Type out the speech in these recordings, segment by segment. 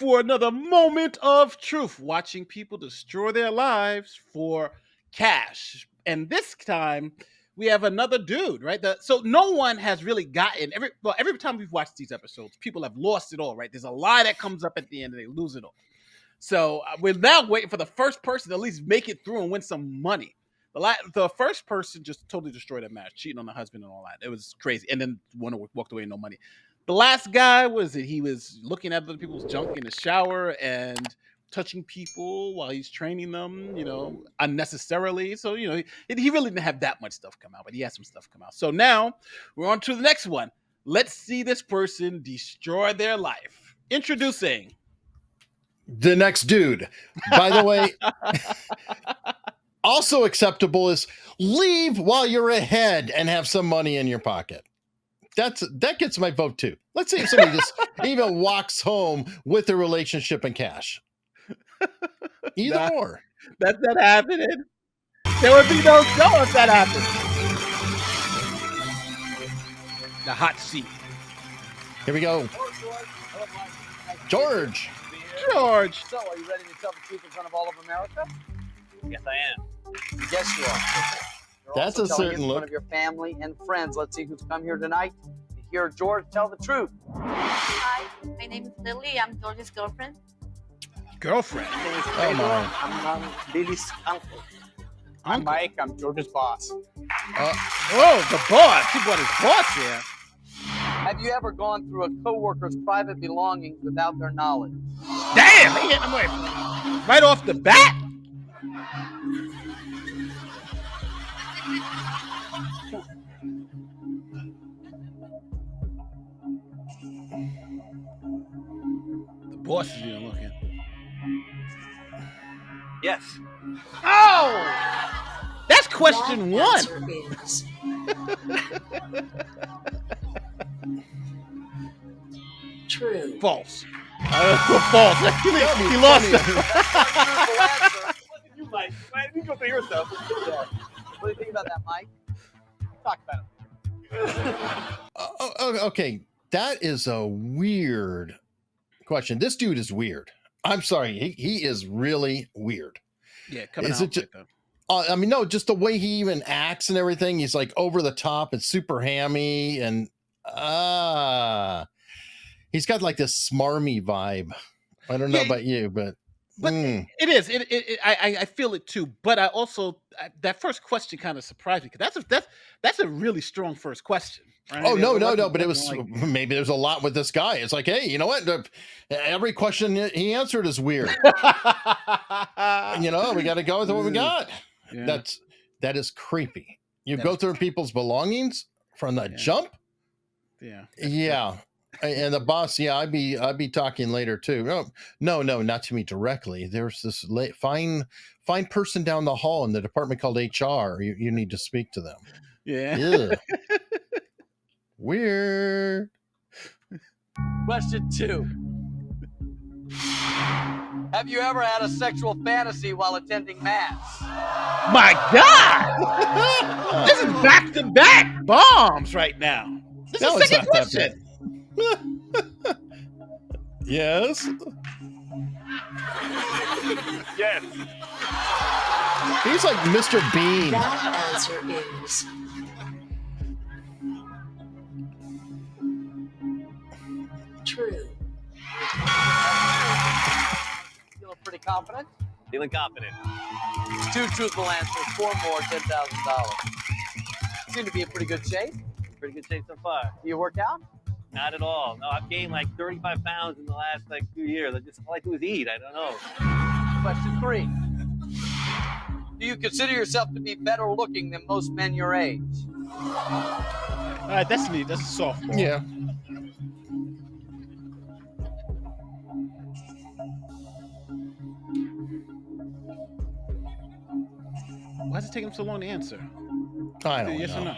for another moment of truth, watching people destroy their lives for cash. And this time we have another dude, right? So no one has really gotten every time we've watched these episodes, people have lost it all, right? There's a lie that comes up at the end and they lose it all. So we're now waiting for the first person to at least make it through and win some money. The first person just totally destroyed that match, cheating on the husband and all that. It was crazy. And then one walked away, no money. The last guy he was looking at other people's junk in the shower and touching people while he's training them, unnecessarily. So, he really didn't have that much stuff come out, but he had some stuff come out. So now we're on to the next one. Let's see this person destroy their life. Introducing the next dude. By the way, also acceptable is leave while you're ahead and have some money in your pocket. That gets my vote too. Let's see if somebody just even walks home with a relationship and cash. Either or. That's not happening. There would be no show if that happened. The hot seat. Here we go. George. George. So, are you ready to tell the truth in front of all of America? Yes, I am. Yes, you are. You're That's also a telling certain in look. front of your family and friends. Let's see who's come here tonight to hear George tell the truth. Hi, my name is Lily. I'm George's girlfriend. Girlfriend. I'm Lily's uncle. I'm Mike. I'm George's boss. The boss. He brought his boss here. Have you ever gone through a coworker's private belongings without their knowledge? Damn, he hit him right off the bat. The boss is even looking. Yes. Oh! That's question one. True. False. False. He lost it. You, Mike. Why did you go through your stuff? What do you think about that, Mike? Talk about it. Okay. That is a weird question. This dude is weird. I'm sorry. He is really weird. Yeah, coming Is out it just, like no, just the way he even acts and everything. He's like over the top and super hammy and he's got like this smarmy vibe. I don't know about you, but it is. I feel it too. But I also that first question kind of surprised me because that's a really strong first question. Right? Oh no! But it was maybe there's a lot with this guy. It's like, hey, you know what? Every question he answered is weird. We got to go with what we got. Yeah. That is creepy. You go through people's belongings from the jump. Yeah. Yeah. And the boss, I'd be talking later too. No, not to me directly. There's this fine person down the hall in the department called HR. You need to speak to them. Yeah. Weird. Question 2. Have you ever had a sexual fantasy while attending mass? My God! This is back-to-back bombs right now. This is the second question. Yes. Yes. He's like Mr. Bean. That answer is true. Feeling pretty confident? Feeling confident. 2 truthful answers, 4 more, $10,000. Seem to be in pretty good shape. Pretty good shape so far. Do you work out? Not at all. No, I've gained like 35 pounds in the last few years. All I do is eat. I don't know. Question 3. Do you consider yourself to be better looking than most men your age? All right, that's neat. That's a softball. Yeah. Why is it taking him so long to answer? I don't know. Yes or no?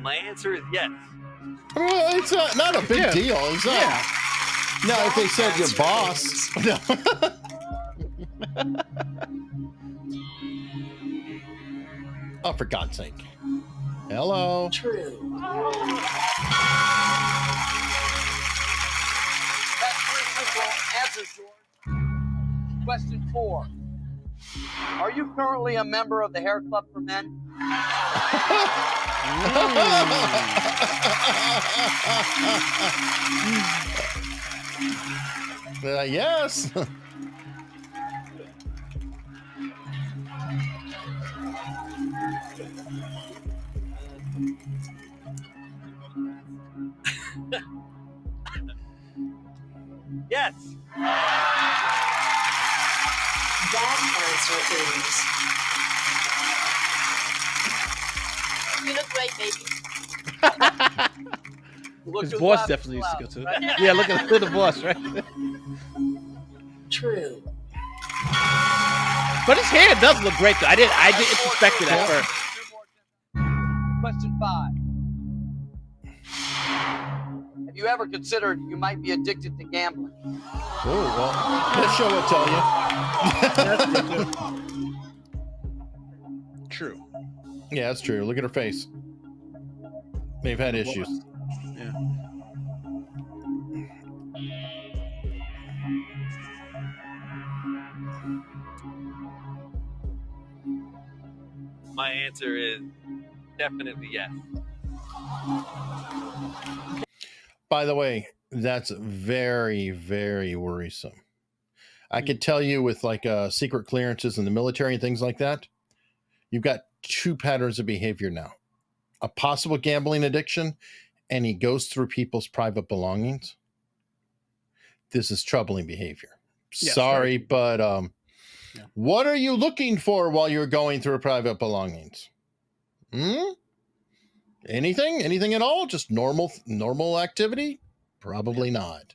My answer is yes. Well, it's not a big deal. It's not. Yeah. No, if they said your boss. Oh, for God's sake. Hello. True. That's answers, George. Question 4. Are you currently a member of the Hair Club for Men? Yes. Yes. That answer is You look great, baby. Look His who's voice laughing definitely needs to go loud, to. right? Yeah, look at the voice, right? true. But his hair does look great though. I didn't expect it at first. Question 5. Have you ever considered you might be addicted to gambling? Oh, well, this show will tell you. True. Yeah, that's true. Look at her face. They've had issues. Yeah. My answer is definitely yes. By the way, that's very, very worrisome. I could tell you with like secret clearances in the military and things like that, you've got two patterns of behavior now. A possible gambling addiction, and he goes through people's private belongings. This is troubling behavior. Yes, Sorry, but what are you looking for while you're going through private belongings? Anything? Anything at all? Just normal activity? Probably not.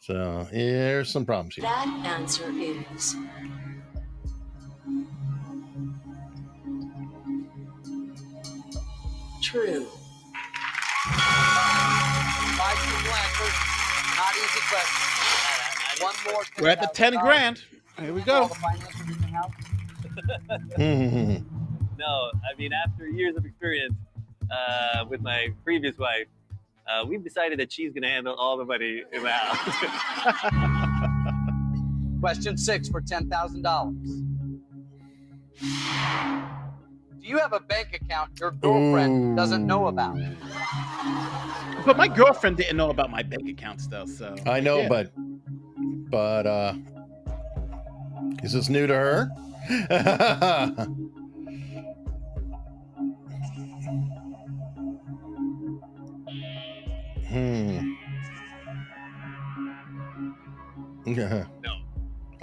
So here's some problems here. That answer is true. 5 simple answers. Not easy questions. One more. We're at the 10 grand. Here we All go. the financials in the house. No, I mean, after years of experience with my previous wife, we've decided that she's going to handle all the money in the house. Question 6 for $10,000. Do you have a bank account your girlfriend doesn't know about? But my girlfriend didn't know about my bank accounts though, so I know, yeah. but is this new to her? Yeah. No.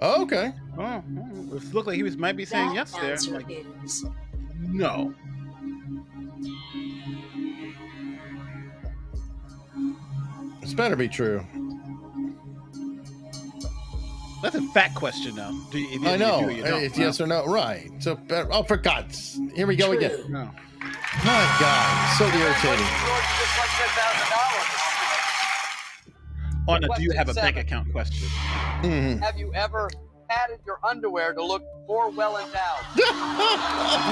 Oh, okay. Oh, it looked like he might be saying That yes there. answer Like, is no. This better be true. That's a fat question though. Do you, I know. do or you don't? It's yes or no. Right. So, oh, for God's. Here we go true. again. No. My God. So irritating. George, just like $10,000. Oh no, do you have a Question bank 7. account question? Mhm. Have you ever padded your underwear to look more well endowed?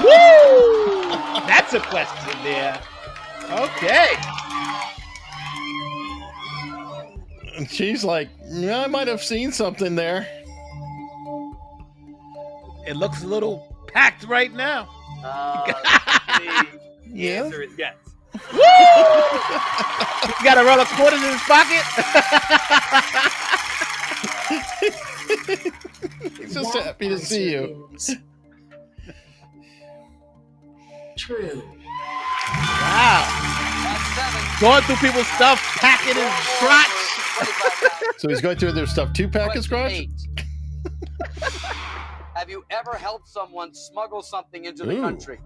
Woo! That's a question there. Okay. And she's like, yeah, I might have seen something there. It looks a little packed right now. The Yeah. answer is yes. Woo! You got a roll of quarters in his pocket? He's just That happy to see you. answer is true. Wow. That's 7. Going through people's stuff, packing his crotch. $25,000. So he's going through their stuff to pack his Question crotch? 8. Have you ever helped someone smuggle something into the Ooh. country?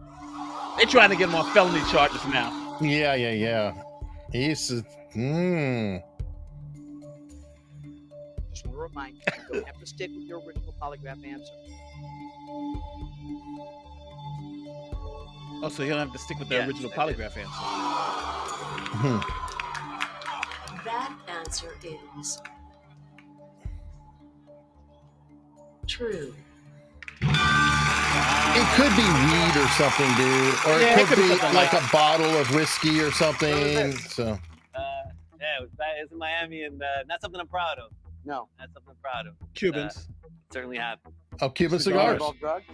They're trying to get him on felony charges now. Yeah. He's Just want to remind you, you don't have to stick with your original polygraph answer. Oh, so he'll have to stick with the Yes, original that is. polygraph answer. That answer is true. It could be weed or something, dude. Or Yeah, it could be something like like a bottle of whiskey or What something. is this? So Yeah, it was in Miami, and not something I'm proud of. No. That's something I'm proud of. Cubans. Certainly happened. Oh, Cuban Cigars. cigars. Involve drugs?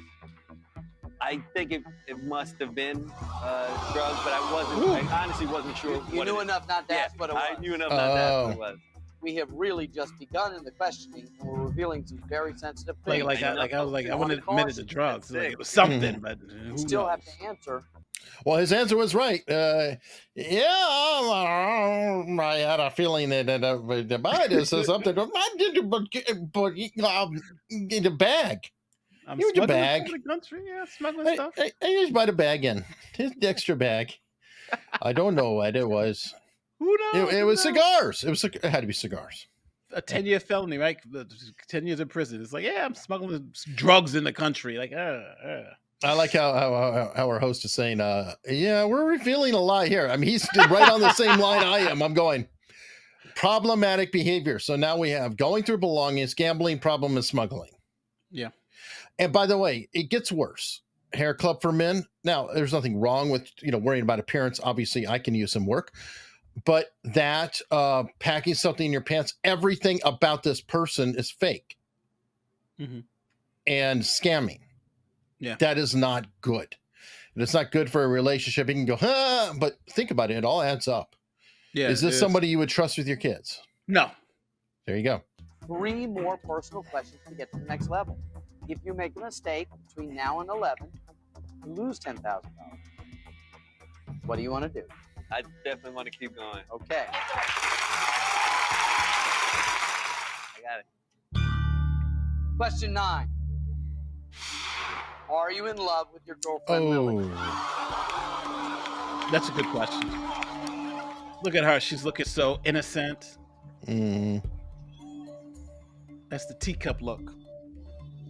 I think it must have been drugs, but Ooh. I honestly wasn't sure. You what knew it is. enough not to Yeah, ask what it was. I knew enough not to ask what it was. We have really just begun in the questioning, and we're revealing some very sensitive Like, things. I was like, I wouldn't admit it to drugs. Like, it was That's something, Mhm. but You who still knows? have to answer. Well, his answer was right. I had a feeling that the Biden says something. I did, but in the bag. I'm You with your smuggling bag. stuff in the country, yeah, smuggling stuff. I just bought a bag in. His extra bag. I don't know what it was. Who knows? It Who was knows? cigars. It had to be cigars. A 10-year felony, right? 10 years in prison. It's like, yeah, I'm smuggling drugs in the country. Like, I like how our host is saying, yeah, we're revealing a lie here. I mean, he's right on the same line I am. I'm going, problematic behavior. So now we have going through belongings, gambling, problem, and smuggling. Yeah. And by the way, it gets worse. Hair club for men. Now, there's nothing wrong with, worrying about appearance. Obviously, I can use some work. But that packing something in your pants, everything about this person is fake Mhm. and scamming. Yeah. That is not good. And it's not good for a relationship. You can go, but think about it. It all adds up. Yeah. Is this somebody you would trust with your kids? No. There you go. 3 more personal questions to get to the next level. If you make a mistake between now and 11, you lose $10,000. What do you want to do? I definitely want to keep going. Okay. I got it. Question 9. Are you in love with your girlfriend, Lily? Oh. That's a good question. Look at her. She's looking so innocent. Mm. That's the teacup look.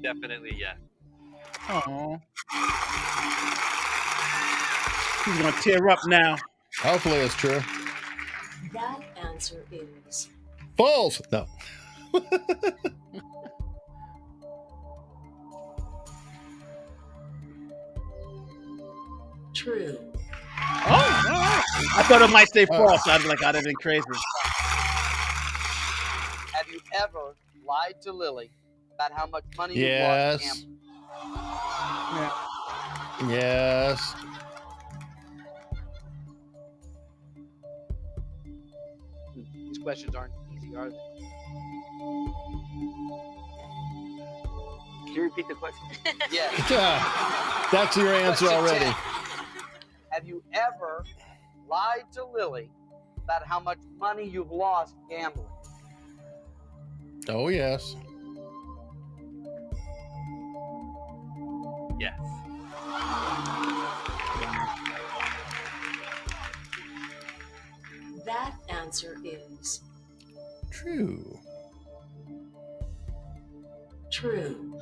Definitely, yeah. Oh. She's going to tear up now. Hopefully it's true. That answer is False. No. true. Oh, all right. I thought it might say false. I'd be like, I'd have been crazy. Have you ever lied to Lily about how much money you Yes. lost gambling? Yeah. Yes. These questions aren't easy, are they? Can you repeat the question? Yes. That's your answer Question already. 10. Have you ever lied to Lily about how much money you've lost gambling? Oh, yes. Yes. That answer is True. true.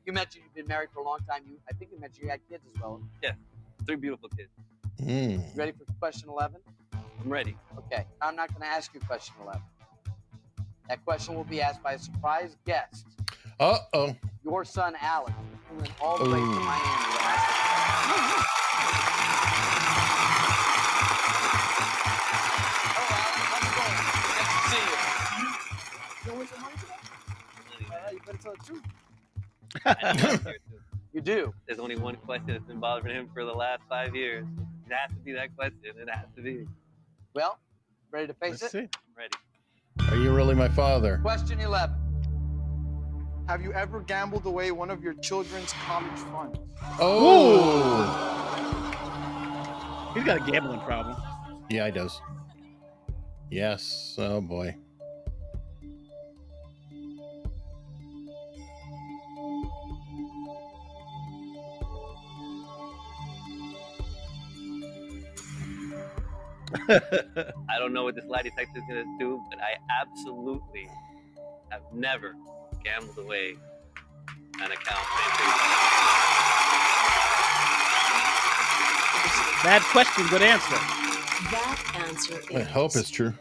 You mentioned you've been married for a long time. I think you mentioned you had kids as well. 3 beautiful kids. Mm. You ready for question 11? I'm ready. Okay, I'm not going to ask you question 11. That question will be asked by a surprise guest, Uh-oh. your son Alex, who went all the way to Ooh. Miami to ask the question. I know he's here too. You do. There's only one question that's been bothering him for the last 5 years. It has to be that question. It has to be. Well, ready to face Let's it? see. I'm ready. Are you really my father? Question 11. Have you ever gambled away one of your children's college funds? Oh. He's got a gambling problem. Yeah, he does. Yes. Oh, boy. I don't know what this lie detector is going to do, but I absolutely have never gambled away an account. Bad question, good answer. That answer is I hope it's true.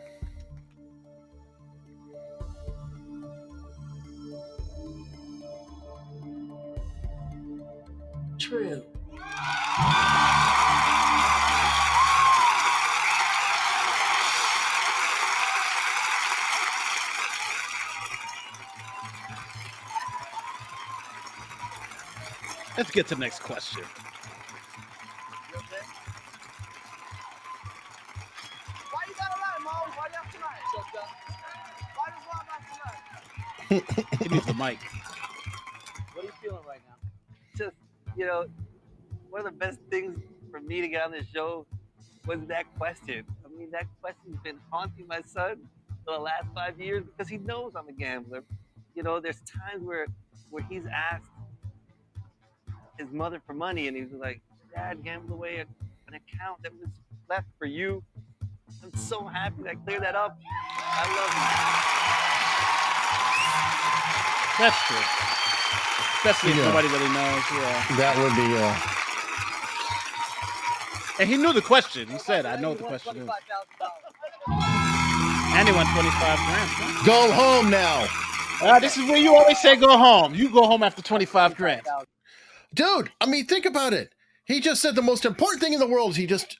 true. Let's get to the next question. You okay? Why you gotta lie, Mom? Why you have to lie? Shut up. Why does Mom have to lie? He needs the mic. What are you feeling right now? Just, you know, one of the best things for me to get on this show was that question. I mean, that question's been haunting my son for the last 5 years because he knows I'm a gambler. You know, there's times where he's asked his mother for money and he's like, Dad, gamble away an account that was left for you. I'm so happy that I cleared that up. I love you. That's true. Especially if Yeah. nobody really knows. Yeah. That would be. And he knew the question. He said, I know what the question is. And he won 25 grand. Huh? Go home now. This is where you always say go home. You go home after 25 grand. Dude, I mean, think about it. He just said the most important thing in the world is he just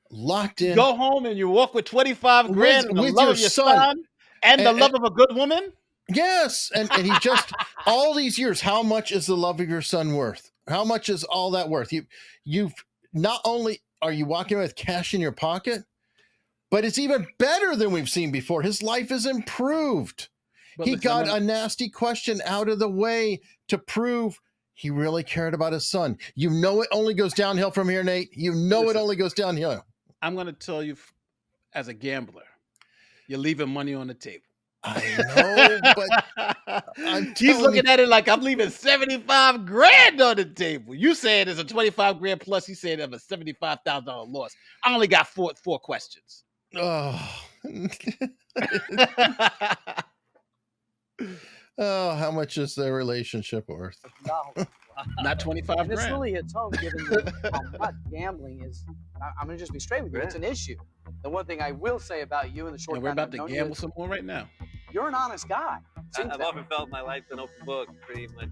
locked in. Go home and you walk with 25 grand and the with love your of your son. son and the And- love of a good woman. Yes. And he just, all these years, how much is the love of your son worth? How much is all that worth? You've not only are you walking with cash in your pocket, but it's even better than we've seen before. His life is improved. But He listen, got I'm gonna- a nasty question out of the way to prove he really cared about his son. You know it only goes downhill from here, Nate. You know Listen. it only goes downhill. I'm going to tell you, as a gambler, you're leaving money on the table. I know, but I'm He's telling looking at it like I'm leaving 75 grand on the table. You saying it's a 25 grand plus. He said of a $75,000 loss. I only got four questions. oh, oh, how much is their relationship worth? Not 25 And it's grand. really its own, given that how much gambling is. I'm gonna just be straight with you. It's an issue. The one thing I will say about you in the short And we're time about I've to known you gamble is some more right now. you're an honest guy. Seems I've that often felt my life's an open book, pretty much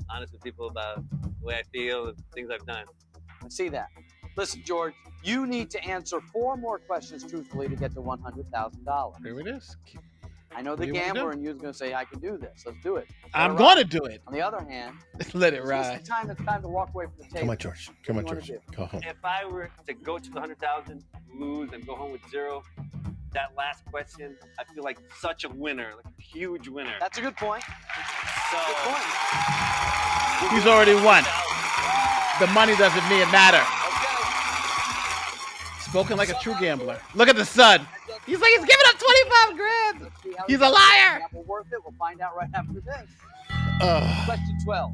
honest with people about the way I feel and things I've done. I see that. Listen, George, you need to answer 4 more questions truthfully to get to $100,000. There it is. I know What the do you wanna gambler do? in you is going to say, I can do this. Let's do it. I'm Let it going ride. to do it. On the other hand, Let it this is ride. the time it's time to walk away from the table. Come on, George. Come on, What do you George. wanna Go home. If I were to go to the 100,000, lose, and go home with 0, that last question, I feel like such a winner, like a huge winner. That's a good point. So, Good point. He's already won. The money doesn't mean matter. Okay. Spoken like a true gambler. Look at the sun. He's like, he's giving up 25 grand. Let's see how He's he a does. liar. Gamble worth it. We'll find out right after this. Oh, Question 12.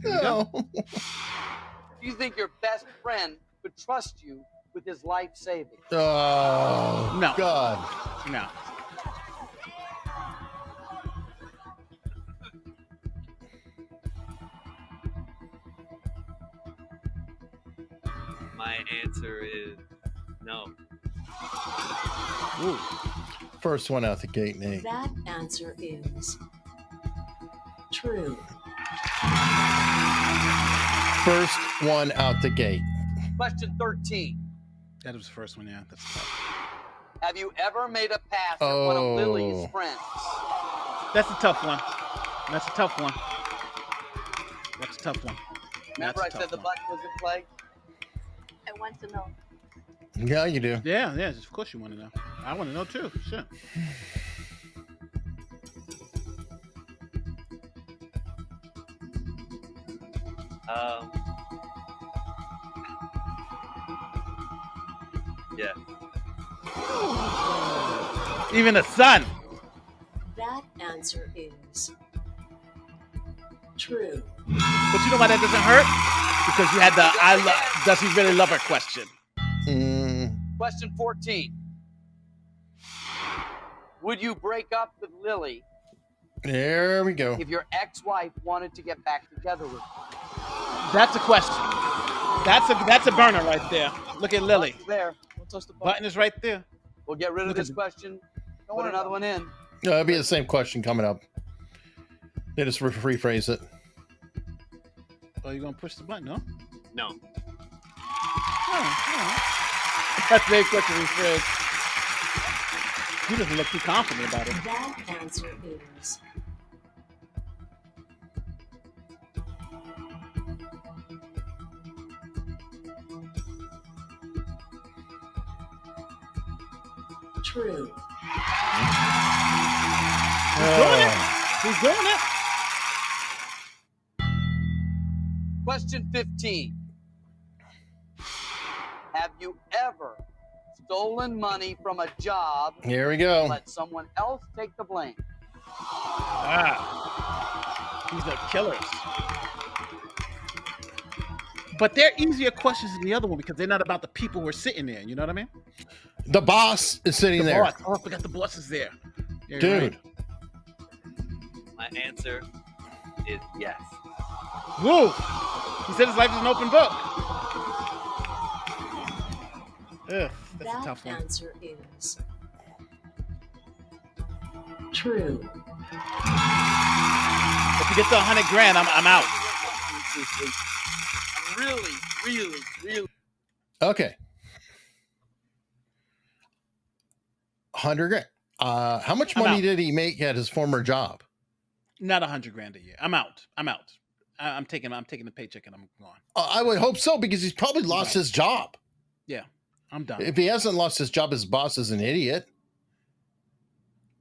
no. Do you think your best friend could trust you with his life savings? Oh, No. God. No. my answer is no. Ooh. First one out the gate, Nate. That answer is true. First one out the gate. Question 13. That was the first one, yeah. That's tough. Have you ever made a pass at one of Lily's Oh. friends? That's a tough one. That's a tough one. That's a tough one. Remember I That's a said the tough one. button was in play? I want to know. Yeah, you do. Yeah, yeah. Of course you want to know. I want to know too. Sure. Yeah. Even the sun. That answer is true. But you know why that doesn't hurt? Because you had the does he really love her question. Question 14. Would you break up with Lily There we go. if your ex-wife wanted to get back together with you? That's a question. That's a burner right there. Look at Lily. Button's there. Don't touch the button. Button is right there. We'll get rid of Look at this the- question. Put another one in. No, it'll be the same question coming up. They just rephrase it. Oh, you gonna push the button? No. No. That's the question rephrased. He doesn't look too confident about it. That answer is True. He's doing it. He's doing it. Question 15. Have you ever stolen money from a job Here we and go. let someone else take the blame? These are killers. But they're easier questions than the other one because they're not about the people who are sitting there. You know what I mean? The boss is sitting The there. boss. Oh, I forgot the boss is there. Yeah, you're Dude. right. My answer is yes. Woo! He said his life is an open book. Ugh, that's a That tough one. answer is true. If you get to 100 grand, I'm out. I'm really. Okay. 100 grand. How much I'm money out. did he make at his former job? Not 100 grand a year. I'm out. I'm taking the paycheck and I'm gone. I would hope so because he's probably lost his job. Yeah, I'm done. If he hasn't lost his job, his boss is an idiot.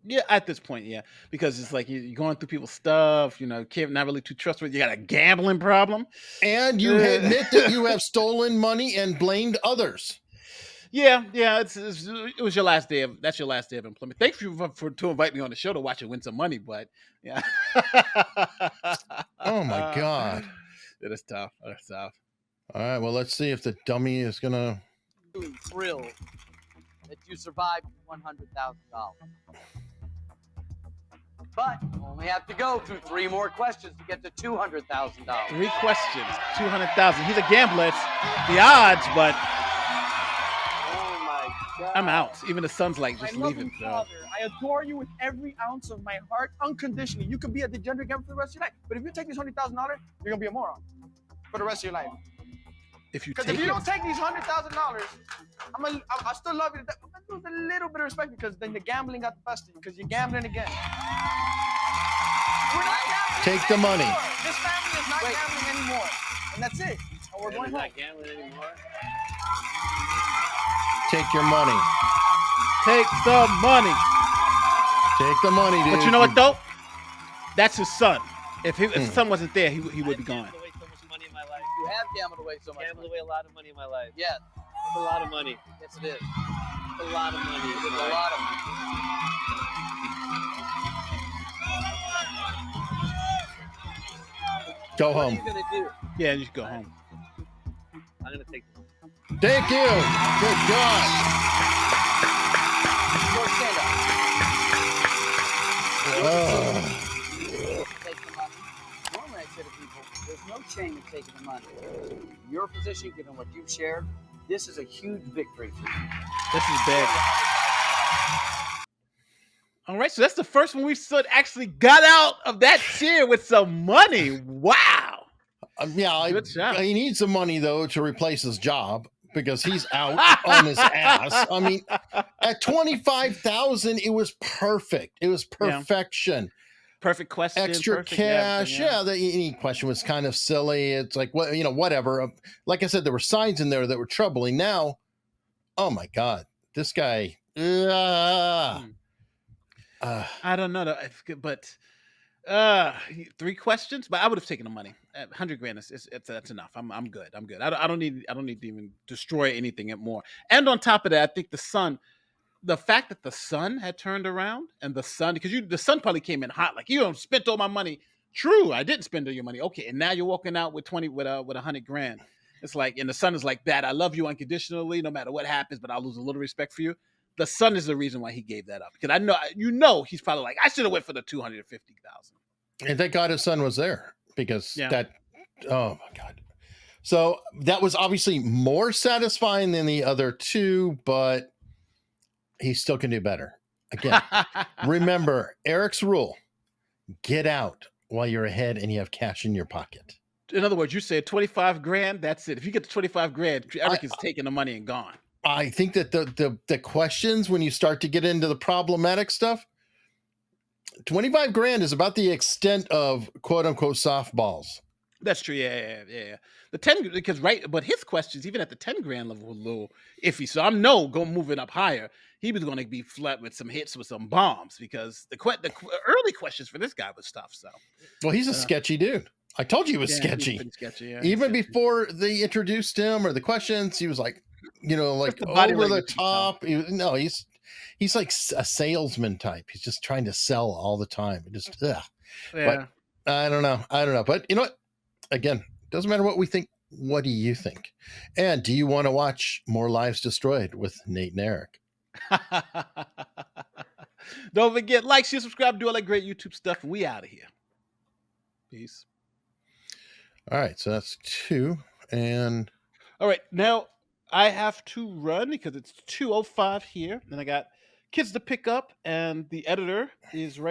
Yeah, at this point, yeah, because it's like you're going through people's stuff. You know, not really too trustworthy. You got a gambling problem. And you admit that you have stolen money and blamed others. Yeah. It was your last day of. That's your last day of employment. Thank you to invite me on the show to watch you win some money, but yeah. Oh my God. It is tough. It's tough. All right, well, let's see if the dummy is gonna. Thrilled that you survived $100,000. But you only have to go through 3 more questions to get to $200,000. 3 questions, 200,000. He's a gambler. It's the odds, but Oh my God. I'm out. Even the son's like, My just leave it. loving So. father, I adore you with every ounce of my heart, unconditionally. You could be a degenerate gambler for the rest of your life, but if you take these $100,000, you're gonna be a moron for the rest of your life. If you Because take if you it, don't take these $100,000, I still love you. I'm gonna lose a little bit of respect because then the gambling got the best of you because you're gambling again. We're not gambling Take the money. anymore. This family is not gambling anymore, and that's it. And we're going home. Not gambling anymore. Take your money. take the money. Take the money, dude. But you know what though? That's his son. If his son wasn't there, he would be gone. Gambled away so much money in my life. You have gambled away so much Gambled money. away a lot of money in my life. Yes, It's a lot of money. yes it is. It's a lot of money. It's a lot of money. Go What are home. you gonna do? Yeah, you should go home. I'm gonna take. Thank you. Good God. George, stand up. Oh. Take the money. Normally I say to people, there's no shame in taking the money. Your position, given what you've shared, this is a huge victory for you. This is big. All right, so that's the first one we actually got out of that chair with some money. Wow. Yeah, Good job. he needs some money though to replace his job because he's out on his ass. I mean, at 25,000, it was perfect. It was perfection. Perfect question. Extra perfect cash. everything, Yeah, the any question was kind of silly. It's like what whatever. Like I said, there were signs in there that were troubling. Now, oh my God, this guy. I don't know, but 3 questions. But I would have taken the money. 100 grand that's enough. I'm good. I don't need to even destroy anything more. And on top of that, I think the fact that the son had turned around and the son, because the son probably came in hot, like, you don't spent all my money. True, I didn't spend all your money. Okay, and now you're walking out with 100 grand. It's like, and the son is like, Dad, I love you unconditionally, no matter what happens, but I'll lose a little respect for you. The son is the reason why he gave that up. Because I know, he's probably like, I should have went for the 250,000. And thank God his son was there because Yeah. that. Oh my God. So that was obviously more satisfying than the other 2, but he still can do better. Again, remember Eric's rule: get out while you're ahead and you have cash in your pocket. In other words, you said 25 grand. That's it. If you get to 25 grand, Eric is taking the money and gone. I think that the questions, when you start to get into the problematic stuff, 25 grand is about the extent of quote unquote softballs. That's true. Yeah. The 10 because right, but his questions even at the 10 grand level were a little iffy. So I'm moving up higher. He was going to be flat with some hits with some bombs because early questions for this guy was tough. So Well, he's a sketchy dude. I told you he was he's sketchy. pretty sketchy. Yeah, Even sketchy. before they introduced him or the questions, he was like, like the body over the language, you can tell. top. He's like a salesman type. He's just trying to sell all the time. Yeah. But I don't know. But you know what? Again, doesn't matter what we think. What do you think? And do you want to watch more lives destroyed with Nate and Eric? Don't forget, like, share, subscribe, do all that great YouTube stuff. We out of here. Peace. All right, so that's 2. And all right, now I have to run because it's 2:05 here, and I got kids to pick up, and the editor is right